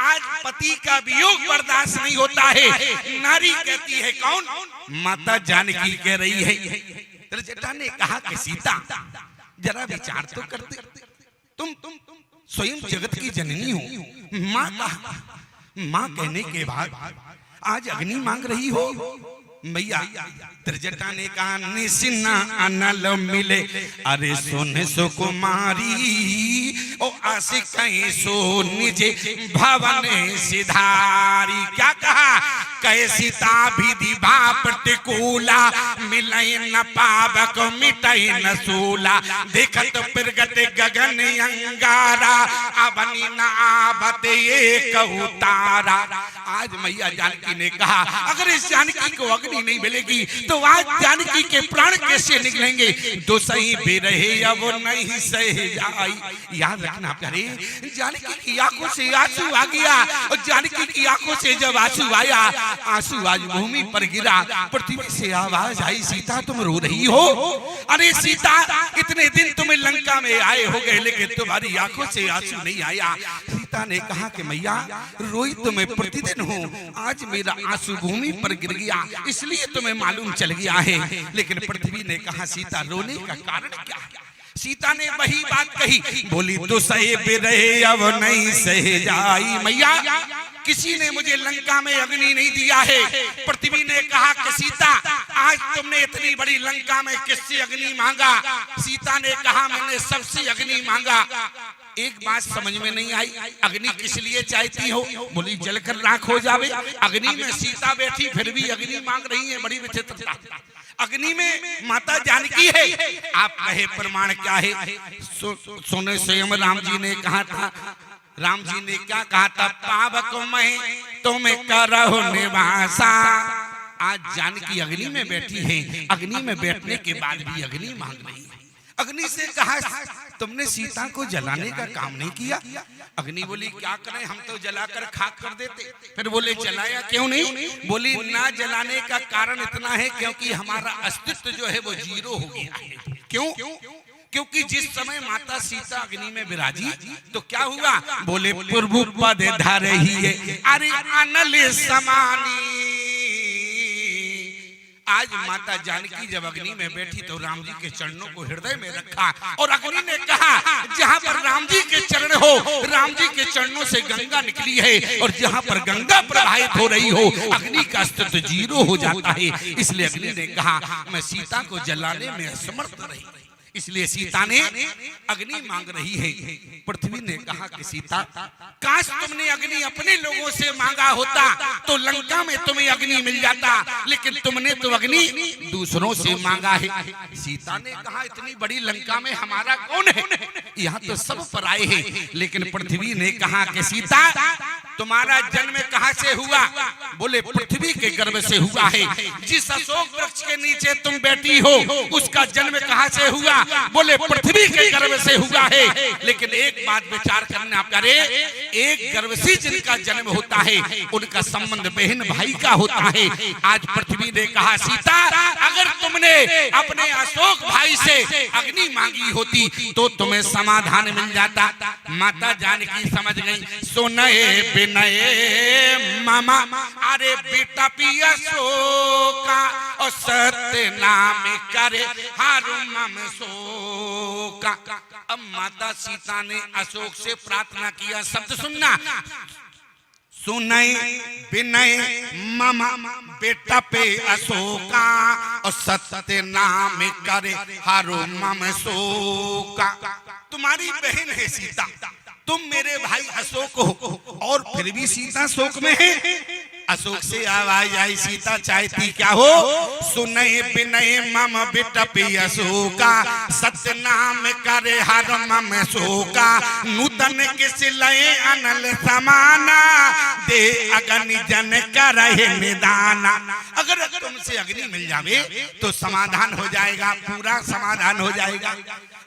आज पति का वियोग बर्दाश्त नहीं होता है। नारी कहती है कौन? माता जानकी कह रही है। त्रिजटा ने कहा कि सीता जरा विचार तो करते, तुम स्वयं जगत की जननी हो, माँ कहा, माँ कहने के बाद आज अग्नि मांग रही हो मैया। त्रिजटा ने कहा निसिना अनल मिले, अरे सोने सुकुमारी ओ आशिक कहीं सो निजे भवन सिधारी। क्या कहा? कैसीता विधि बाप प्रतिकूला, मिलई न पावक मिटई न सूला, देखत प्रगट गगन अंगारा, अबनी न आवत एक उतारा। आज मैया जानकी ने कहा अगर इस जानकी को अग्नि नहीं मिलेगी तो आज जानकी के प्राण कैसे निकलेंगे? दो सही बेरहे अब नहीं सह जाई। याद रखना प्यारे, जानकी की आंखों से आंसू आ गया और जानकी की आंखों से जब आंसू आया, आंसू आज भूमि पर गिरा। पृथ्वी से आवाज आई, सीता तुम रो रही हो? अरे सीता, इतने दिन तुम्हें लंका में आए हो गए लेकिन तुम्हारी आंखों से आंसू नहीं आया। सीता ने कहा कि मैया रोई तो मैं प्रतिदिन हूँ, आज मेरा आंसू भूमि पर गिर गया इसलिए तुम्हें मालूम चल गया है। लेकिन पृथ्वी ने कहा सीता रोने का कारण क्या है? सीता ने वही बात कही, बोली तो सहे बिरहे अब नहीं सह जाई। मैया किसी ने मुझे लंका में अग्नि नहीं दिया है। पृथ्वी ने कहा कि सीता आज तुमने इतनी बड़ी लंका में किससे अग्नि मांगा? सीता ने कहा मैंने सबसे अग्नि मांगा। एक बात समझ में नहीं आई, अग्नि किस लिए चाहती हो? बोली जलकर राख हो जावे। अग्नि में सीता बैठी फिर भी अग्नि मांग रही है, बड़ी विचित्रता। अग्नि में माता जानकी है। आप कहे प्रमाण क्या है? सुने स्वयं राम जी ने कहा था, राम जी ने क्या कहा था? पावक मैं तुम्हें करहु निवासा। आज जानकी अग्नि में बैठी है, अग्नि में बैठने के बाद भी अग्नि मांग रही है। अग्नि से कहा तुमने सीता को जलाने का काम नहीं किया? अग्नि बोली क्या करें, हम तो जलाकर खाक कर देते। फिर बोले जलाया क्यों नहीं? बोली ना जलाने का कारण इतना है क्योंकि हमारा अस्तित्व जो है वो जीरो हो गया है। क्यों? क्योंकि जिस समय माता सीता अग्नि में विराजी तो क्या हुआ? बोले पूर्व पद धर ही है, अरे अनल समानी। आज माता जानकी जब अग्नि में बैठी तो राम जी के चरणों को हृदय में रखा और अग्नि ने कहा जहाँ पर राम जी के चरण हो, राम जी के चरणों से गंगा निकली है और जहाँ पर गंगा प्रवाहित हो रही हो अग्नि का अस्तित्व जीरो हो जाता है। इसलिए अग्नि ने कहा मैं सीता को जलाने में असमर्थ रही, इसलिए सीता ने अग्नि मांग रही है। पृथ्वी ने कहा कि सीता काश तुमने अग्नि अपने लोगों से मांगा होता तो लंका में तुम्हें अग्नि मिल जाता, लेकिन तुमने तो अग्नि दूसरों से मांगा है। सीता ने कहा इतनी बड़ी लंका में हमारा कौन है? यहाँ तो सब पराए हैं। लेकिन पृथ्वी ने कहा कि सीता तुम्हारा जन्म कहाँ से हुआ? बोले पृथ्वी के गर्भ से हुआ है। जिस अशोक वृक्ष के नीचे तुम बैठी हो उसका जन्म कहाँ से हुआ? बोले पृथ्वी के गर्भ से हुआ है। लेकिन एक बात विचार करना प्यारे, एक गर्भ से जिनका जन्म होता है उनका संबंध बहन भाई का होता है। आज पृथ्वी ने कहा सीता अगर तुमने अपने अशोक भाई से अग्नि मांगी होती तो तुम्हें समाधान मिल जाता। माता जानकी समझ गई, सोनए बिनए मामा, अरे बेटा पिया शोका और सत्य नाम करे हारू मम शोका। अब माता सीता ने अशोक से प्रार्थना किया, शब्द सुनना, सुनय विनय मम बेटा पे अशोका और सत्य नाम करे हारो मम शोका। तुम्हारी बहन है सीता, तुम मेरे भाई अशोक हो और फिर भी सीता शोक में है। अशोक से आवाज आई, सीता चाहती क्या हो? सुनय विनय मम बिटपी अशोका, सत्य नाम करे हर मम शोका, नूतन किस लय अनल समाना, दे अग्नि जन करे निदाना। अगर तुमसे अग्नि मिल जावे तो समाधान हो जाएगा, पूरा समाधान हो जाएगा।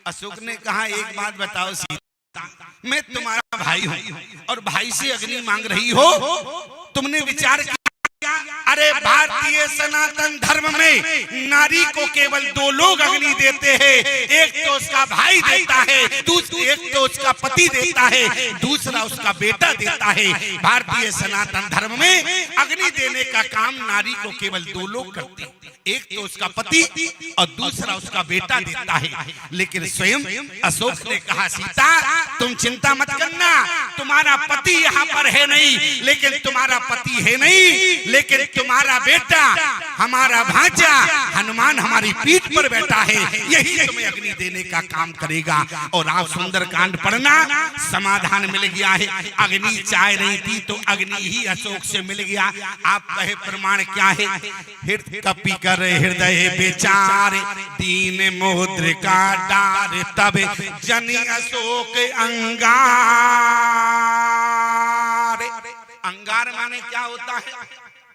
अशोक ने कहा एक बात बताओ सीता, मैं तुम्हारा भाई हूँ और भाई से अग्नि मांग रही हो, तुमने विचार किया अरे भारतीय सनातन धर्म में नारी को केवल दो लोग अग्नि देते हैं, एक तो उसका भाई देता है, एक तो उसका पति देता है, दूसरा उसका बेटा देता है। भारतीय सनातन धर्म में अग्नि देने का काम नारी को केवल दो लोग करते हैं, एक तो उसका पति और दूसरा उसका बेटा देता है। लेकिन स्वयं अशोक ने कहा, सीता तुम चिंता मत करना, तुम्हारा पति यहाँ पर है नहीं, लेकिन तुम्हारा पति है नहीं, लेकिन तुम्हारा बेटा हमारा भांजा हनुमान हमारी पीठ पर बैठा है, यही तुम्हें अग्नि देने का काम करेगा। और आप सुंदरकांड पढ़ना, समाधान मिल गया है। अग्नि चाह रही थी तो अग्नि ही अशोक से मिल गया। आप कहे प्रमाण क्या है? कपि कर हृदय विचार, दीन मुद्रिका डार, तब जनि अशोक अंगार। अंगार माने क्या होता है?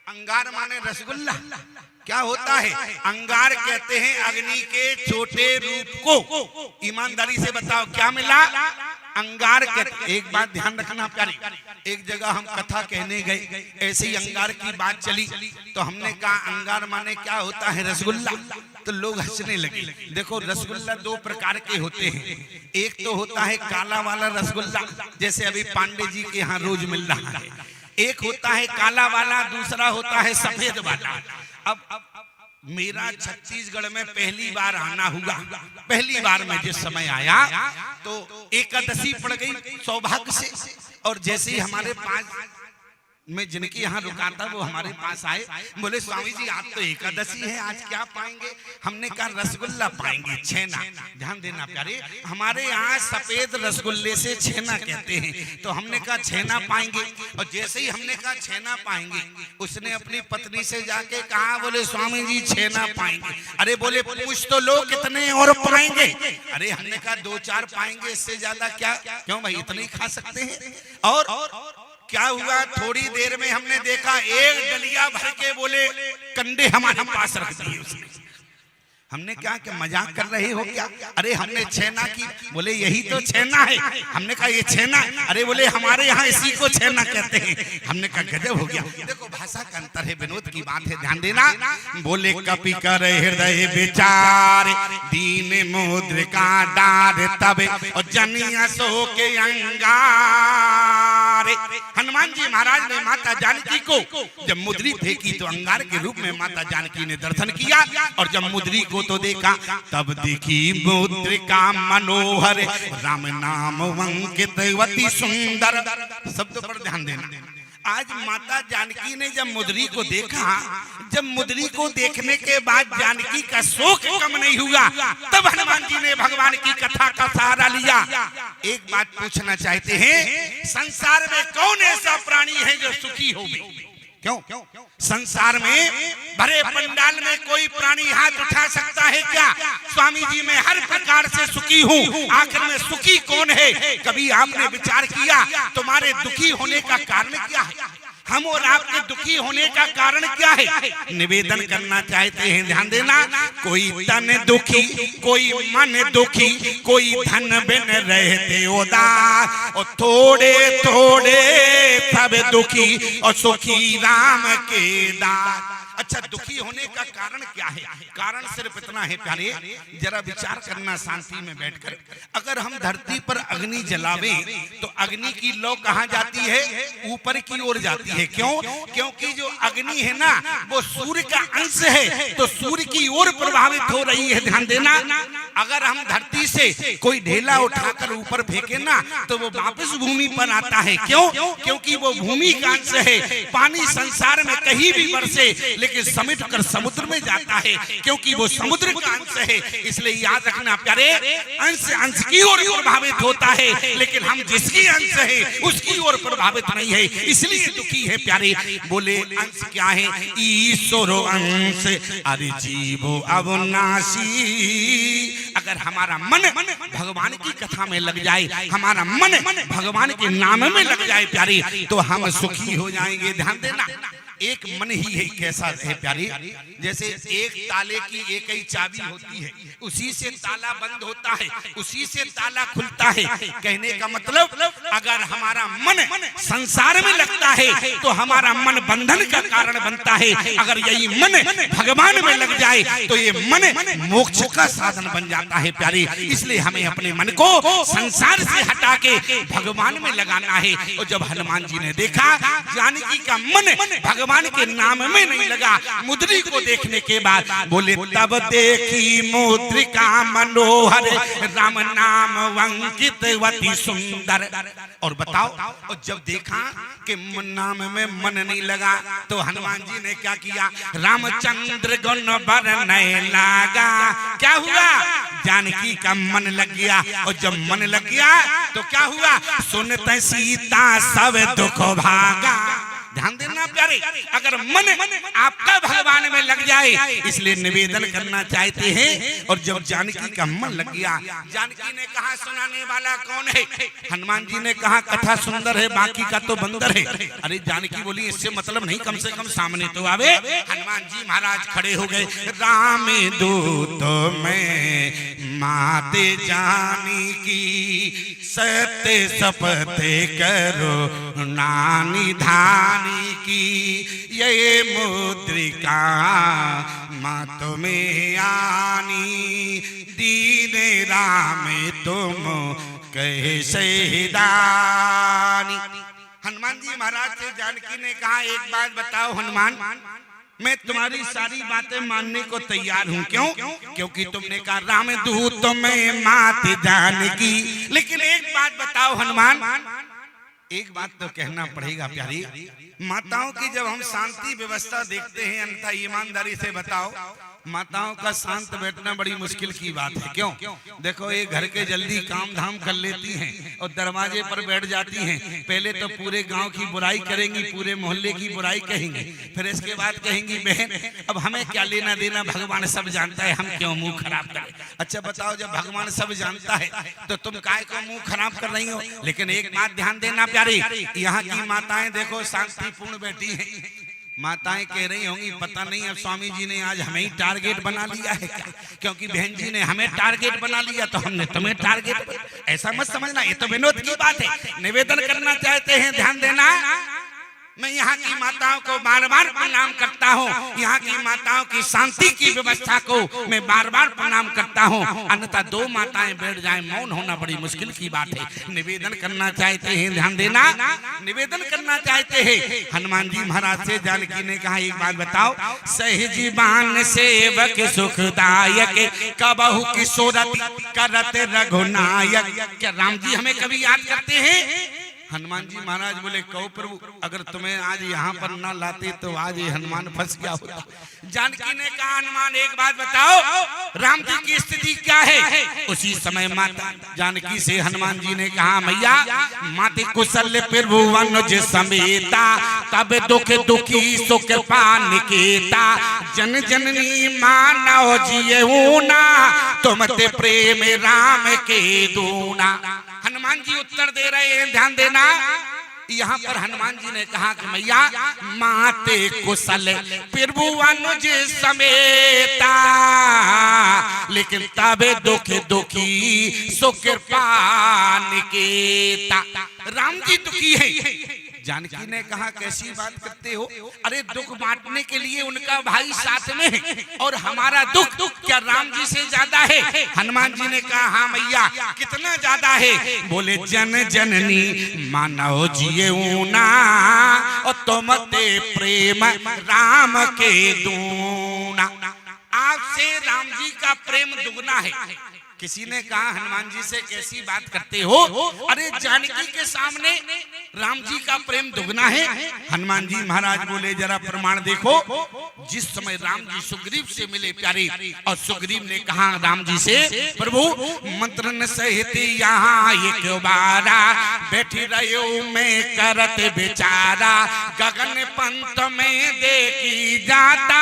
अंगार माने रसगुल्ला। क्या होता है? अंगार कहते हैं अग्नि के छोटे रूप को। ईमानदारी से बताओ क्या मिला? अंगार कहते। एक बात ध्यान रखना प्यारे, एक जगह हम कथा कहने गए, ऐसे ही अंगार की बात चली तो हमने कहा अंगार माने क्या होता है? रसगुल्ला। तो लोग हंसने लगे। देखो रसगुल्ला दो प्रकार के होते हैं, एक तो होता है काला वाला रसगुल्ला, जैसे अभी पांडे जी के यहाँ रोज मिल रहा है, एक होता है काला वाला, दूसरा होता है सफेद वाला। अब मेरा छत्तीसगढ़ में पहली बार आना हुआ। पहली बार मैं जिस समय आया तो एकादशी पड़ गई सौभाग्य से, और जैसे ही हमारे पास मैं जिनके यहाँ रुका था वो हमारे पास आए, बोले स्वामी जी आप तो एकादशी है, आज क्या पाएंगे? हमने कहा रसगुल्ला पाएंगे, छेना। ध्यान देना प्यारे, हमारे यहाँ सफेद रसगुल्ले से छेना कहते हैं। तो हमने कहा छेना पाएंगे, और जैसे ही हमने कहा छेना पाएंगे, उसने अपनी पत्नी से जाके कहा, बोले स्वामी जी छेना पाएंगे। अरे बोले पूछ तो लो कितने और पाएंगे? अरे हमने कहा 2-4 पाएंगे, इससे ज्यादा क्या? क्यों भाई इतने ही खा सकते हैं। और क्या हुआ, थोड़ी देर में हमने देखा एक डलिया भर के बोले कंडे हमारे पास रख दिए उसने। हमने कहा कि मजाक कर रहे हो क्या? अरे हमने छेना की। बोले यही तो छेना है। हमने कहा ये छेना? अरे बोले हमारे यहाँ इसी को छेना कहते हैं। हमने कहा गजब हो गया। देखो भाषा का अंतर है, विनोद की बात है, ध्यान देना। बोले कपि कर हृदय विचार, दीन मुद्रिका डार, तब और जनि अशोक अंगार। हनुमान जी महाराज ने माता जानकी को जब मुद्री फेंकी तो अंगार के रूप में माता जानकी ने दर्शन किया, और जब मुद्री को तो देखा तब देखी मुद्रिका मनोहर, राम नाम अंकित अति सुंदर। शब्द पर ध्यान देना। आज माता जानकी ने जब मुद्री को देखा, जब मुद्री को देखने के बाद जानकी का शोक कम नहीं हुआ, तब हनुमान जी ने भगवान की कथा का सहारा लिया। एक बात पूछना चाहते हैं, संसार में कौन ऐसा प्राणी है जो सुखी हो? क्यों संसार में भरे पंडाल में कोई प्राणी हाथ उठा सकता है क्या? स्वामी जी मैं हर प्रकार से सुखी हूँ, आखिर में सुखी कौन है? कभी आपने विचार किया तुम्हारे दुखी होने का कारण क्या है? हम और आपके दुखी होने का कारण क्या है? निवेदन करना चाहते हैं, ध्यान देना। कोई तन दुखी, कोई मन दुखी, कोई धन बिन रहते उदास, और थोड़े थोड़े सब दुखी और सुखी राम के दास। अच्छा दुखी होने का कारण क्या है? कारण सिर्फ इतना है प्यारे, जरा विचार करना शांति में बैठकर। अगर हम धरती पर अग्नि जलावे तो अग्नि की लौ कहाँ जाती है? ऊपर की ओर जाती है। क्यों? क्योंकि जो अग्नि है ना वो सूर्य का अंश है, तो सूर्य की ओर प्रभावित हो रही है। ध्यान देना। अगर हम धरती से कोई ढेला उठाकर ऊपर फेंके ना तो वो वापस भूमि पर आता है। क्यों? क्योंकि वो भूमि का अंश है। पानी संसार में कहीं भी बरसे लेकिन समेट कर समुद्र में जाता है, क्योंकि वो समुद्र का अंश है। इसलिए याद रखना प्यारे, अंश की ओर प्रभावित होता है, लेकिन हम जिसकी अंश है उसकी ओर प्रभावित नहीं है, इसलिए दुखी है प्यारे। बोले अंश क्या है? ईश्वर अंश अरे जीवो अविनाशी। अगर हमारा मन भगवान की कथा में लग जाए, हमारा मन भगवान के नाम में लग जाए प्यारे, तो हम सुखी हो जाएंगे। ध्यान देना। एक मन ही है कैसा है प्यारे, जैसे एक ताले की एक ही चाबी होती है, उसी से ताला बंद होता है, उसी से ताला खुलता है। कहने का मतलब अगर हमारा मन संसार में लगता है तो हमारा मन बंधन का कारण बनता है, अगर यही मन भगवान में लग जाए तो ये मन मोक्ष का साधन बन जाता है प्यारे। इसलिए हमें अपने मन को संसार से हटा के भगवान में लगाना है। और जब हनुमान जी ने देखा जानकी का मन भगवान के नाम में नहीं लगा, मुद्री को देखने के बाद बोले तब देखी मुद्रिका मनोहर राम नाम अंकित वती सुंदर। और बताओ, और जब देखा कि नाम में मन नहीं लगा तो हनुमान जी ने क्या किया, रामचंद्र गुण बरने लगा। क्या हुआ, जानकी का मन लग गया। और जब मन लग गया तो क्या हुआ, सुनते सीता सब दुख भागा। ध्यान देना प्यारे, अगर मन आपका भगवान में लग जाए, इसलिए निवेदन करना चाहते हैं। और जब जानकी का मन लग गया, जानकी ने कहा सुनाने वाला कौन है, हनुमान जी ने कहा कथा सुंदर है, बाकी का तो बंदर है। अरे जानकी बोली इससे मतलब नहीं, कम से कम सामने तो आवे। हनुमान जी महाराज खड़े हो गए, राम दूत में माते जानकी सत्य सपते करो नानी धानी की, ये मुद्रिका मात में आनी दीने राम तुम कैसे दानी। हनुमान जी महाराज से जानकी ने कहा एक बात बताओ हनुमान, मैं तुम्हारी सारी बातें मानने को तैयार हूँ। क्यों? क्योंकि तुमने कहा राम दूत में मात जानकी। लेकिन एक बात बताओ हनुमान, एक बात तो कहना पड़ेगा प्यारी, माताओं की जब हम शांति व्यवस्था देखते हैं, अन्यथा ईमानदारी से बताओ माताओं का शांत बैठना बड़ी मुश्किल की बात है। क्यों? देखो ये घर के जल्दी काम धाम कर लेती हैं और दरवाजे पर बैठ जाती हैं। पहले तो पूरे गांव की बुराई करेंगी, पूरे मोहल्ले की बुराई कहेंगी, फिर इसके बाद कहेंगी बहन अब हमें क्या लेना देना, भगवान सब जानता है, हम क्यों मुंह खराब करें। अच्छा बताओ, जब भगवान सब जानता है तो तुम काय को मुंह खराब कर रही हो। लेकिन एक बात ध्यान देना प्यारी, यहाँ की माताएं देखो शांतिपूर्ण बैठी हैं। माताएं कह रही होंगी पता नहीं अब स्वामी जी ने आज हमें ही टारगेट बना लिया है क्या, क्योंकि बहन जी ने हमें टारगेट बना लिया तो हमने तुम्हें टारगेट। ऐसा मत समझना, ये तो विनोद की बात है, निवेदन करना चाहते हैं, ध्यान देना। मैं यहाँ की माताओं को बार बार प्रणाम करता हूँ, यहाँ की माताओं की शांति की व्यवस्था को मैं बार बार प्रणाम करता हूँ, अन्यथा दो माताएं बैठ जाएं, मौन होना बड़ी मुश्किल की बात है। निवेदन करना चाहते हैं, ध्यान देना, निवेदन करना चाहते हैं। हनुमान जी महाराज से जानकी ने कहा एक बात बताओ, सहजीवान सेवक सुखदायक कबहु किशोरति करत रघुनायक। क्या राम जी हमें कभी याद करते हैं? हनुमान जी महाराज बोले कहो प्रभु, अगर तुम्हें आज यहाँ पर ना लाते तो आज ये हनुमान फंस गया होता। जानकी ने कहा हनुमान एक बात बताओ, राम जी की स्थिति क्या है। उसी समय माता जानकी से हनुमान जी ने कहा मैया माते कुशल प्रभुवन समेता, तब दुख दुखी सुख पान केता, जन जननी मानव जियऊना, तुम ते प्रेम राम के दूना। हनुमान जी उत्तर दे रहे हैं, ध्यान देना। यहाँ पर हनुमान जी ने कहा कि मैया माते कुशल प्रभु अनुज समेता, लेकिन तबे दुख दुखी सुख पान केता। राम जी दुखी है। जानकी ने कहा कैसी बात करते हो, अरे दुख बांटने के लिए उनका भाई साथ में है और हमारा दुख क्या राम जी से ज्यादा है। हनुमान जी ने कहा हाँ मैया कितना ज्यादा है। बोले जन जननी मानव जियऊना, और तुम ते प्रेम राम के दूना। आपसे राम जी का प्रेम दुगना है। किसी ने कहा हनुमान जी से कैसी बात करते हो, अरे जानकी के सामने राम जी का प्रेम दुगना है। हनुमान जी महाराज बोले जरा प्रमाण देखो। जिस समय राम जी सुग्रीव से मिले प्यारे, और सुग्रीव ने कहा राम जी से प्रभु मंत्रन सहित यहाँ एक बारा, बैठी रहो मैं करत बेचारा, गगन पंथ में देखी जाता,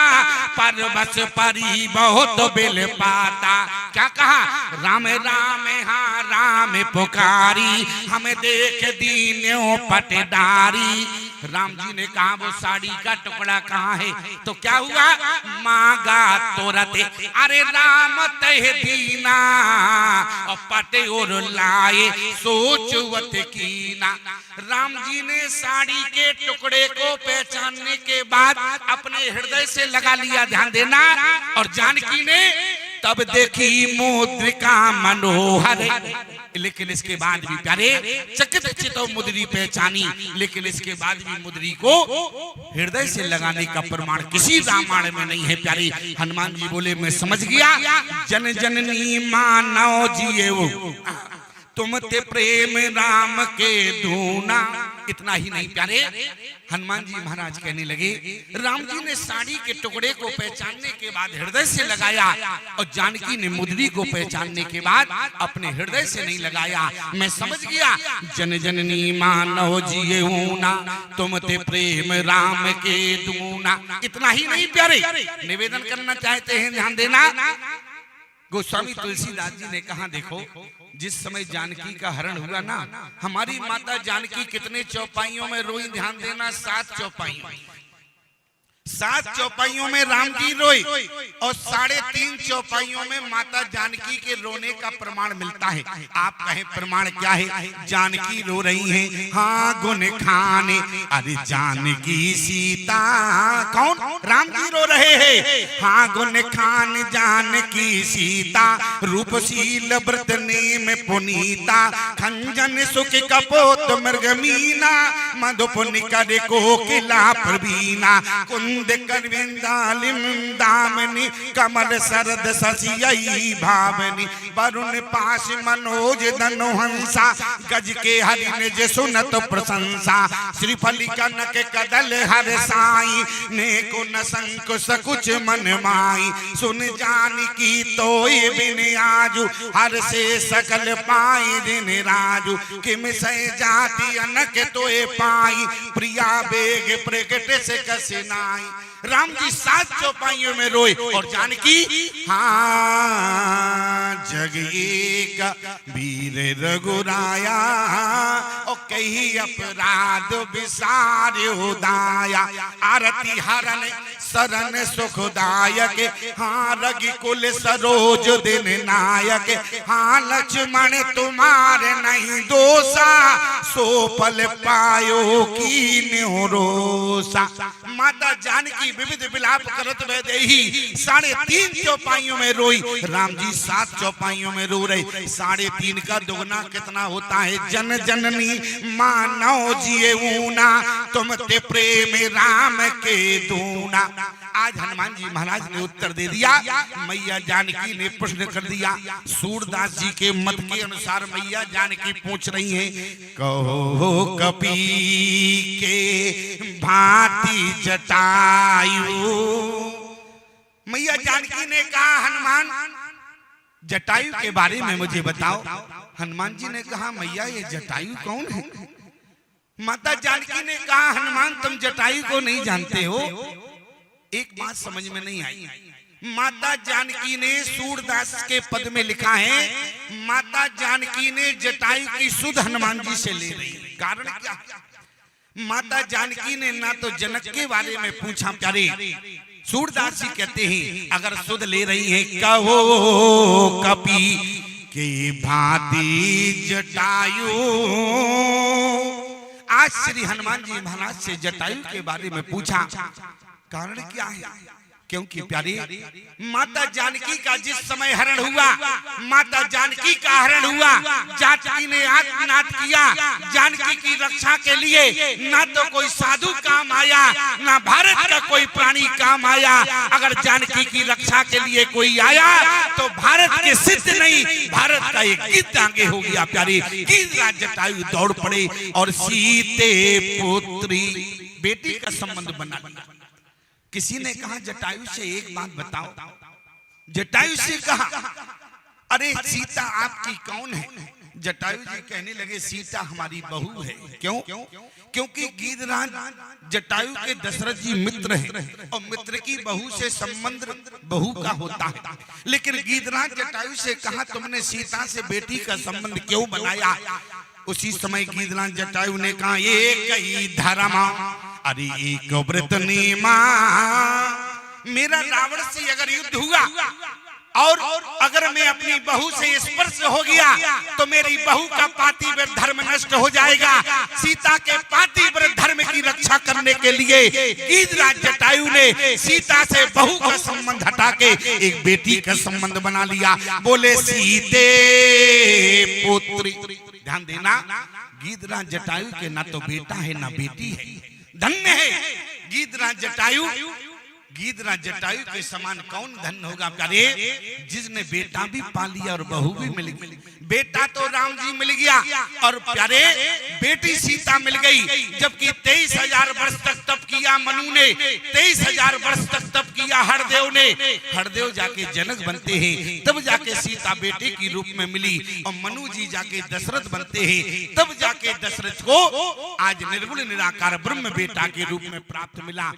पर बस परी बहुत बिल पाता। क्या कहा? राम राम हाँ राम पुकारी, हमें देख दीन्यों पटदारी, राम जी ने कहा वो साड़ी का टुकड़ा कहाँ है? तो क्या हुआ? मांगा तुरंत, अरे राम तह दीना और पटे और लाए सोचवत कीना। राम जी ने साड़ी के टुकड़े को पहचानने के बाद अपने हृदय से लगा लिया, ध्यान देना। और जानकी ने तब देखी मुद्रिका मनोहर, लेकिन इसके बाद भी प्यारे चकित चितो मुद्री पहचानी, लेकिन इसके बाद भी मुद्री को हृदय से लगाने का प्रमाण किसी रामायण में नहीं है प्यारे। हनुमान जी बोले मैं समझ गया, जन जननी मानव जिए वो तुम ते प्रेम राम के धूना। इतना ही नहीं प्यारे, हनुमान जी महाराज कहने लगे राम जी ने साड़ी के टुकड़े को पहचानने के बाद हृदय से लगाया और जानकी ने मुद्री को पहचानने के बाद अपने हृदय से नहीं लगाया। मैं समझ गया, जन जननी मानव जिए ऊना तुम ते प्रेम राम के दूना। इतना ही नहीं प्यारे, निवेदन करना चाहते हैं, ध्यान देना। गोस्वामी तुलसीदास जी ने कहा देखो, जिस समय जानकी का हरण हुआ ना, हमारी माता जानकी कितने चौपाइयों में रोई, ध्यान देना, 7 चौपाइयों। 7 चौपाइयों में राम जी रोए और 3.5 चौपाइयों में माता जानकी के रोने का प्रमाण मिलता है। आप कहें प्रमाण क्या है? जानकी रो रही हैं, हाँ गुण खाने, अरे जानकी सीता। कौन? राम जी रो रहे हैं, हाँ गुण खान जानकी सीता, रूपशील व्रत नेम पुनीता, खंजन सुख कपोत मृगमीना, मधुप निकर कोकिला प्रवीणा, कुंद करविंदालिम दामनी, कमल सरद ससियई भावनी, वरुण पाश मनोज धनुहंसा, गज के हरि निज सुनत प्रशंसा, श्रीफली कनक कदल हर साई, नेको न संकुश कुछ मन माई, सुन जानकी तोय बिन आजू, हर से सकल पाई दिन राजू, किम सह जाति अनक तोय पाई, प्रिया बेग प्रकट से कसनाई। राम जी 7 चौपाइयों में रोए और जानकी हाँ जग एक वीर रघुराया, और कही अपराध विसार उदाया, आरती हरण शरण सुखदायक, हाँ रघुकुल सरोज दिन नायक, हाँ लक्ष्मण तुम्हारे नहीं दोषा, सो पल पायो की न्योरोसा। माता जानकी विविध विलाप करत वह देही 3.5 चौपाइयों में रोई, राम जी 7 चौपाइयों में रो रहे। 3.5 का दुगना कितना होता है? जन जननी मानव जिए ऊना तुम ते प्रेम राम के दूना। आज हनुमान जी महाराज ने उत्तर दे दिया, मैया जानकी ने प्रश्न कर दिया। सूरदास जी के मत के अनुसार मैया जानकी पूछ रही हैं, कहो कपी के भांति जटायु। मैया जानकी ने कहा हनुमान जटायु के बारे में मुझे बताओ। हनुमान जी ने कहा मैया ये जटायु कौन है? माता जानकी ने कहा हनुमान तुम जटायु को नहीं जानते हो। एक बात समझ में नहीं आई, माता जानकी ने सूरदास के पद में लिखा है माता जानकी ने जटायु की सुध हनुमान जी से ले रही। कारण क्या? माता जानकी ने ना तो जनक के बारे में पूछा, प्यारे सूरदास जी कहते हैं अगर सुध ले रही है कहो कपि के भांति जटायु। आज श्री हनुमान जी महाराज से जटायु के बारे में पूछा, कारण क्या है? क्योंकि प्यारे माता जानकी का जिस समय हरण हुआ, माता जानकी का हरण हुआ, जानकी ने आत्मनाद किया। जानकी की रक्षा के लिए ना तो कोई साधु काम आया, ना भारत का कोई प्राणी काम आया। अगर जानकी की रक्षा के लिए कोई आया तो भारत के सिद्ध नहीं, भारत का एक गिद्ध आगे हो गया। प्यारे गिद्ध जटायु दौड़ पड़े और सीते पुत्री बेटी का संबंध बना। किसी ने कहा जटायु से एक बात बताओ। जटायु से कहा अरे सीता आपकी कौन है? जटायु जी कहने लगे सीता हमारी बहू है। क्यों? क्योंकि गीधराज जटायु के दशरथ जी मित्र हैं और मित्र की बहू से संबंध बहू का होता है। लेकिन गीधराज जटायु से कहा तुमने सीता से बेटी का संबंध क्यों बनाया? उसी समय गीधराज जटायु ने कहा एक ही धर्म अरे एक व्रत नेमा। मेरा रावण से अगर युद्ध हुआ और अगर मैं अपनी बहू से स्पर्श हो गया तो मेरी बहू का पातिव्रत धर्म नष्ट हो जाएगा। सीता के पातिव्रत धर्म की रक्षा करने के लिए गीधराज जटायु ने सीता से बहू का संबंध हटा के एक बेटी का संबंध बना लिया। बोले सीते पुत्री। ध्यान देना, गीधराज जटायु के ना तो बेटा है ना बेटी है। धन्य है गीधराज जटायु। गीधराज जटायु के समान कौन धन्य होगा प्यारे, जिसने बेटा भी पा लिया और बहू भी मिल गई। बेटा तो राम जी मिल गया और प्यारे बेटी सीता मिल गई। जबकि 23,000 वर्ष तक तप किया मनु ने, 23,000 वर्ष तक तप किया हरदेव ने। हरदेव जाके जनक बनते हैं, तब जाके सीता बेटे की रूप में मिली और मनु जी जाके दशरथ बनते हैं, तब जाके दशरथ को आज निर्गुण निराकार ब्रह्म बेटा के रूप में प्राप्त मिला।